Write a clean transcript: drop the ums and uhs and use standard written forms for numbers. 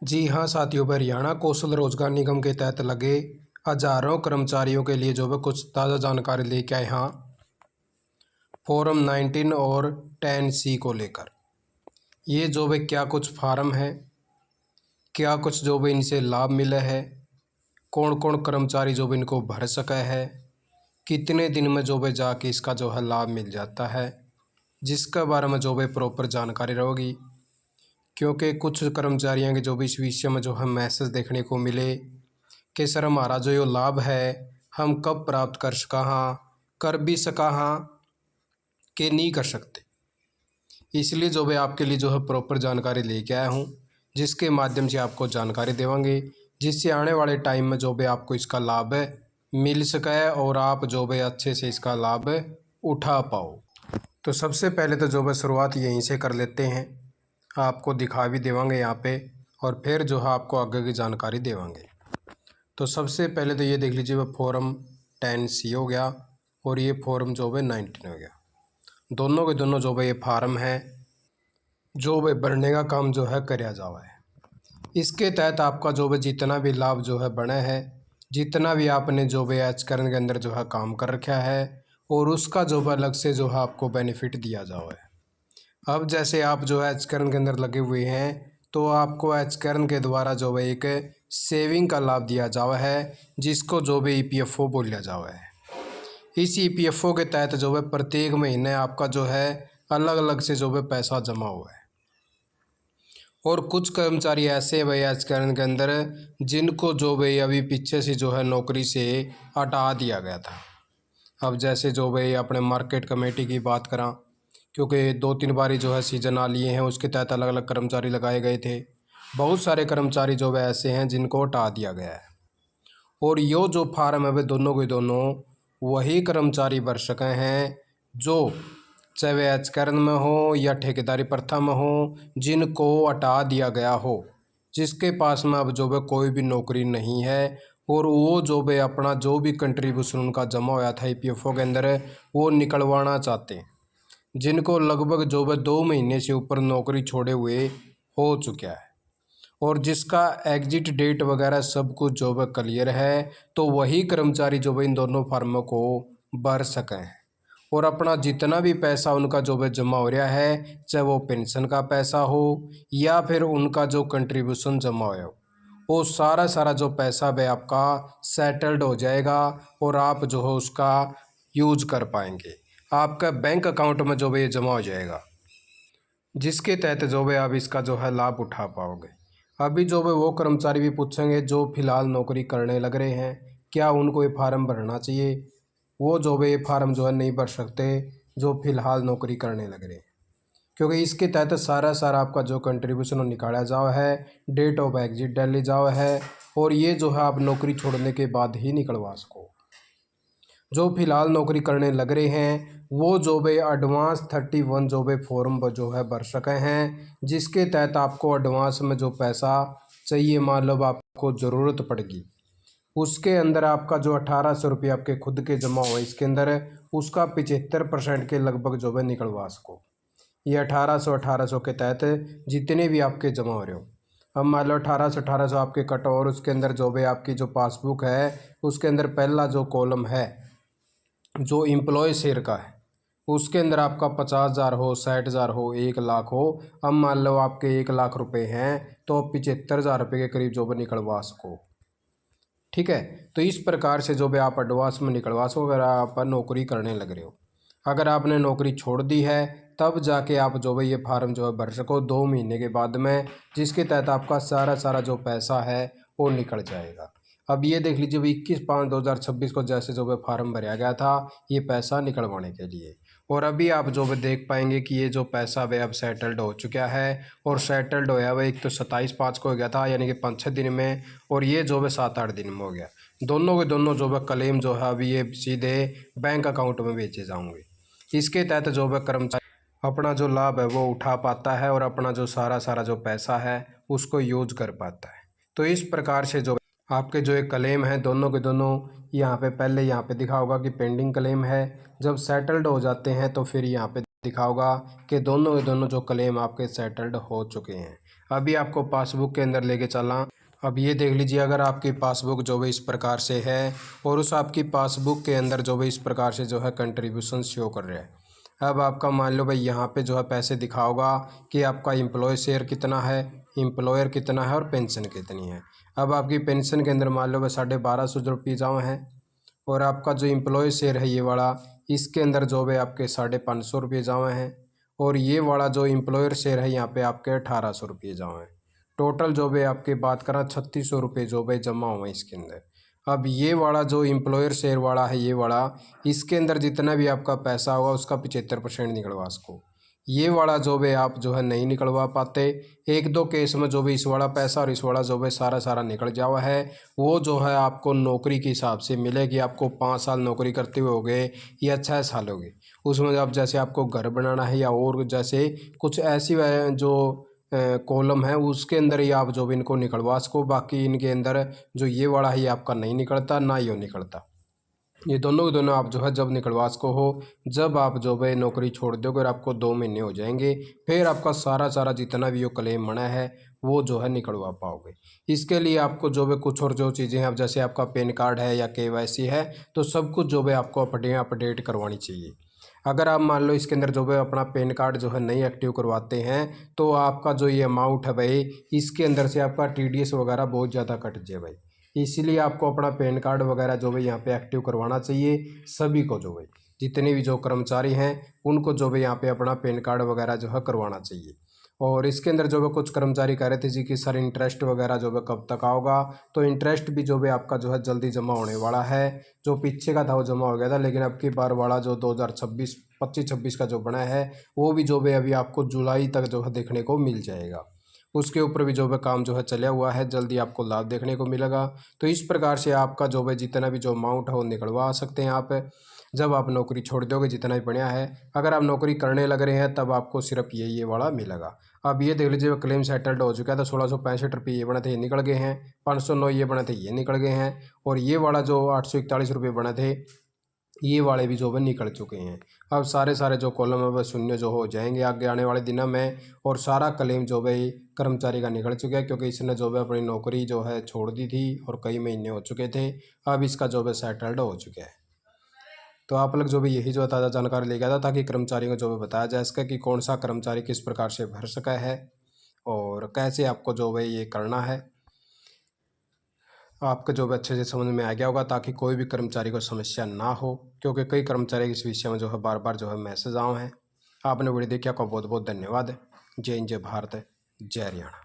जी हाँ साथियों, हरियाणा कौशल रोजगार निगम के तहत लगे हजारों कर्मचारियों के लिए जो है कुछ ताज़ा जानकारी लेके आए हैं फॉर्म 19 और 10C को लेकर। ये जो है क्या कुछ फार्म है, क्या कुछ जो भी इनसे लाभ मिले है, कौन कौन कर्मचारी जो भी इनको भर सका है, कितने दिन में जो है जाके इसका जो है लाभ मिल जाता है, जिसके बारे में जो है प्रॉपर जानकारी रहेगी। क्योंकि कुछ कर्मचारियों के जो भी इस विषय में जो है मैसेज देखने को मिले कि सर हमारा जो ये लाभ है हम कब प्राप्त कर सका हाँ, कर भी सका हाँ कि नहीं कर सकते। इसलिए जो है आपके लिए जो है प्रॉपर जानकारी लेके आया हूँ, जिसके माध्यम से आपको जानकारी देवांगे, जिससे आने वाले टाइम में जो भी आपको इसका लाभ मिल सका है और आप जो भी अच्छे से इसका लाभ उठा पाओ। तो सबसे पहले तो जो है शुरुआत यहीं से कर लेते हैं, आपको दिखा भी देवांगे यहाँ पे और फिर जो है आपको आगे की जानकारी देवांगे। तो सबसे पहले तो ये देख लीजिए, वह फॉर्म 10C हो गया और ये फॉर्म जो है 19 हो गया। दोनों के दोनों जो है ये फार्म है जो है भरने का काम जो है कराया जावा है। इसके तहत आपका जो है जितना भी लाभ जो है बना है, जितना भी आपने जो है आचरण के अंदर जो है काम कर रखा है और उसका जो है अलग से जो है आपको बेनिफिट दिया जावा है। अब जैसे आप जो है एचकरण के अंदर लगे हुए हैं तो आपको एचकरण के द्वारा जो है एक सेविंग का लाभ दिया जावा है, जिसको जो भी ईपीएफओ बोला जावा है। इस ईपीएफओ के तहत जो है प्रत्येक महीने आपका जो है अलग अलग से जो है पैसा जमा हुआ है। और कुछ कर्मचारी ऐसे हैं भाई एचकरण के अंदर जिनको जो भाई अभी पीछे से जो है नौकरी से हटा दिया गया था। अब जैसे जो भाई अपने मार्केट कमेटी की बात करा, क्योंकि 2-3 बारी जो है सीजन आ लिए हैं, उसके तहत अलग अलग कर्मचारी लगाए गए थे। बहुत सारे कर्मचारी जो है ऐसे हैं जिनको हटा दिया गया है और यो जो फार्म है वे दोनों के दोनों वही कर्मचारी भर सके हैं जो चाहे वे एचकरण में हो या ठेकेदारी प्रथा में हो, जिनको हटा दिया गया हो, जिसके पास में अब जो है कोई भी नौकरी नहीं है और वो जो भी अपना जो भी कंट्रीब्यूशन उनका जमा होया था ईपीएफओ के अंदर वो निकलवाना चाहते हैं, जिनको लगभग जो है 2 महीने से ऊपर नौकरी छोड़े हुए हो चुका है और जिसका एग्जिट डेट वगैरह सब कुछ जो है क्लियर है, तो वही कर्मचारी जो है इन दोनों फार्मों को भर सकें और अपना जितना भी पैसा उनका जो है जमा हो रहा है, चाहे वो पेंशन का पैसा हो या फिर उनका जो कंट्रीब्यूशन जमा हो, वो सारा सारा जो पैसा है आपका सेटल्ड हो जाएगा और आप जो है उसका यूज कर पाएंगे। आपका बैंक अकाउंट में जो है ये जमा हो जाएगा, जिसके तहत जो है आप इसका जो है लाभ उठा पाओगे। अभी जो है वो कर्मचारी भी पूछेंगे जो फिलहाल नौकरी करने लग रहे हैं, क्या उनको ये फार्म भरना चाहिए। वो जो है ये फार्म जो है नहीं भर सकते जो फिलहाल नौकरी करने लग रहे हैं, क्योंकि इसके तहत सारा सारा आपका जो कंट्रीब्यूशन निकाला जाओ है, डेट ऑफ एग्जिट डाली जाओ है और ये जो है आप नौकरी छोड़ने के बाद ही निकलवा सको। जो फिलहाल नौकरी करने लग रहे हैं वो जो है एडवांस 31 जो है फॉर्म जो है भर सके हैं, जिसके तहत आपको एडवांस में जो पैसा चाहिए, मान लो आपको ज़रूरत पड़ेगी, उसके अंदर आपका जो 1800 रुपये आपके खुद के जमा हुए इसके अंदर उसका 75% के लगभग जो है निकलवा सको। ये 1800 के तहत जितने भी आपके जमा हो रहे हो, अब मान लो 1800 आपके कट और उसके अंदर जो भी आपकी जो पासबुक है उसके अंदर पहला जो कॉलम है जो एम्प्लॉय शेयर का है, उसके अंदर आपका 50,000 हो, 60,000 हो, 1 लाख हो। अब मान लो आपके 1 लाख रुपए हैं तो 75,000 रुपये के करीब जो भी निकलवा सको। ठीक है, तो इस प्रकार से जो भी आप एडवांस में निकलवा सको अगर आप नौकरी करने लग रहे हो। अगर आपने नौकरी छोड़ दी है तब जाके आप जो है ये फार्म जो है भर सको 2 महीने के बाद में, जिसके तहत आपका सारा सारा जो पैसा है वो निकल जाएगा। अब ये देख लीजिए 21/5/2026 को जैसे जो है फार्म भरा गया था ये पैसा निकलवाने के लिए, और अभी आप जो है देख पाएंगे कि ये जो पैसा वह अब सेटल्ड हो चुका है और सेटल्ड होया वह एक तो 27/5 को हो गया था यानी कि 5-6 दिन में, और ये जो है 7-8 दिन में हो गया। दोनों के दोनों जो है क्लेम जो है अभी ये सीधे बैंक अकाउंट में भेजे जाएंगे। इसके तहत जो है कर्मचारी अपना जो लाभ है वो उठा पाता है और अपना जो सारा सारा जो पैसा है उसको यूज कर पाता है। तो इस प्रकार से जो आपके जो एक क्लेम है दोनों के दोनों यहाँ पे पहले यहाँ पे दिखा होगा कि पेंडिंग क्लेम है, जब सेटल्ड हो जाते हैं तो फिर यहाँ पे दिखा होगा कि दोनों के दोनों जो क्लेम आपके सेटल्ड हो चुके हैं। अभी आपको पासबुक के अंदर लेके चलना। अब ये देख लीजिए, अगर आपकी पासबुक जो है इस प्रकार से है और उस आपकी पासबुक के अंदर जो है इस प्रकार से जो है कंट्रीब्यूशन शो कर रहा है। अब आपका मान लो भाई यहाँ पे जो है पैसे दिखा होगा कि आपका एम्प्लॉय शेयर कितना है, एम्प्लॉयर कितना है और पेंशन कितनी है। अब आपकी पेंशन के अंदर मान लो भाई 1250 रुपये जमा है और आपका जो एम्प्लॉय शेयर है ये वाला, इसके अंदर जो है आपके 550 रुपये जमा है और ये वाला जो एम्प्लॉयर शेयर है यहाँ पे आपके 1800 रुपये जमा है। टोटल जो है आपकी बात करा 3600 रुपये जो है जमा हुआ है इसके अंदर। अब ये वाला जो एम्प्लॉयर शेयर वाला है ये वाला, इसके अंदर जितना भी आपका पैसा होगा उसका 75% निकलवा इसको। ये वाला जो है आप जो है नहीं निकलवा पाते। एक दो केस में जो भी इस वाला पैसा और इस वाला जो है सारा निकल जावा है, वो जो है आपको नौकरी के हिसाब से मिलेगी। आपको 5 साल नौकरी करते हुए हो गए या 6 साल हो गए, उसमें अब जैसे आपको घर बनाना है या और जैसे कुछ ऐसी जो कॉलम है उसके अंदर ही आप जो भी इनको निकलवा सको। बाकी इनके अंदर जो ये वाला है ये आपका नहीं निकलता, ना ये निकलता। ये दोनों के दोनों आप जो है जब निकलवा सको हो जब आप जो है नौकरी छोड़ दोगे और आपको 2 महीने हो जाएंगे, फिर आपका सारा जितना भी वो क्लेम बना है वो जो है निकलवा पाओगे। इसके लिए आपको जो है कुछ और जो चीज़ें हैं, अब जैसे आपका पैन कार्ड है या KYC है तो सब कुछ जो है आपको अपडेट करवानी चाहिए। अगर आप मान लो इसके अंदर जो है अपना पैन कार्ड जो है नहीं एक्टिव करवाते हैं तो आपका जो ये अमाउंट है भाई, इसके अंदर से आपका TDS वगैरह बहुत ज़्यादा कट जाए भाई। इसीलिए आपको अपना पैन कार्ड वगैरह जो है यहाँ पे एक्टिव करवाना चाहिए। सभी को जो है जितने भी जो कर्मचारी हैं उनको जो है यहाँ पे अपना पैन कार्ड वगैरह जो है करवाना चाहिए। और इसके अंदर जो है कुछ कर्मचारी कह रहे थे जी कि सर इंटरेस्ट वगैरह जो है कब तक आओगा, तो इंटरेस्ट भी जो है आपका जो है जल्दी जमा होने वाला है। जो पीछे का था वो जमा हो गया था, लेकिन अब की बार वाला जो 2025-26 का जो बना है वो भी जो है अभी आपको जुलाई तक जो है देखने को मिल जाएगा। उसके ऊपर भी जो है काम जो है चला हुआ है, जल्दी आपको लाभ देखने को मिलेगा। तो इस प्रकार से आपका जो है जितना भी जो अमाउंट है वो निकलवा सकते हैं आप जब आप नौकरी छोड़ दोगे, जितना भी बढ़िया है। अगर आप नौकरी करने लग रहे हैं तब आपको सिर्फ ये वाला मिलेगा। अब ये देख लीजिए क्लेम सेटल्ड हो चुका था। 1665 रुपये ये बने थे, ये निकल गए हैं। 509 ये बने थे, ये निकल गए हैं। और ये वाला जो 841 रुपये बने थे ये वाले भी जो है निकल चुके हैं। अब सारे जो कॉलम है वह शून्य जो हो जाएंगे आगे आने वाले दिनों में। और सारा क्लेम जो है कर्मचारी का निकल चुका है, क्योंकि इसने जो है अपनी नौकरी जो है छोड़ दी थी और कई महीने हो चुके थे। अब इसका जो है सेटल्ड हो चुका है। तो आप लोग जो भी यही जो ताज़ा जानकारी लेके आया था ताकि कर्मचारियों को जो है बताया जा सके कि कौन सा कर्मचारी किस प्रकार से भर सका है और कैसे आपको जो है ये करना है। आपको जो भी अच्छे से समझ में आ गया होगा ताकि कोई भी कर्मचारी को समस्या ना हो, क्योंकि कई कर्मचारी इस विषय में जो है बार जो है मैसेज आए हैं। आपने वीडियो देखा, आपका बहुत बहुत धन्यवाद। जय हिंद, जय भारत, जय हरियाणा।